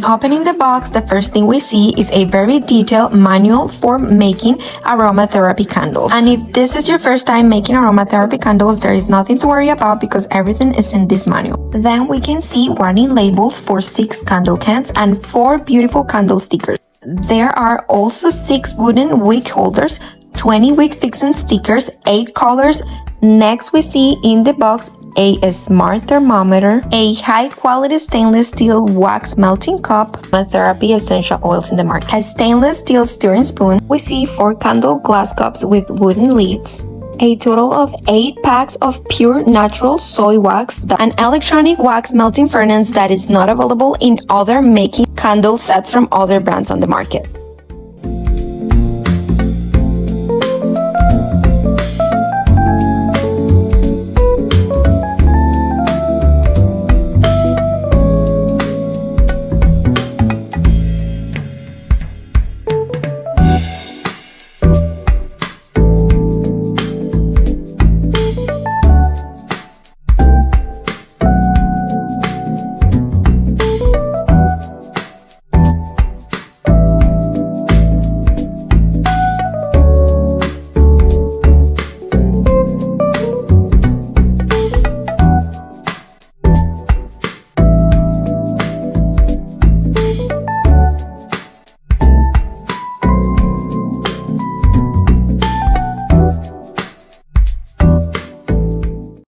Opening the box, the first thing we see is a very detailed manual for making aromatherapy candles. And if this is your first time making aromatherapy candles, there is nothing to worry about because everything is in this manual. Then we can see warning labels for 6 candle cans and 4 beautiful candle stickers. There are also 6 wooden wick holders, 20 wick fixing stickers, 8 colors. Next we see in the box a smart thermometer, a high-quality stainless steel wax melting cup, therapy essential oils in the market, a stainless steel stirring spoon. We see 4 candle glass cups with wooden lids, a total of 8 packs of pure natural soy wax, an electronic wax melting furnace that is not available in other making candle sets from other brands on the market.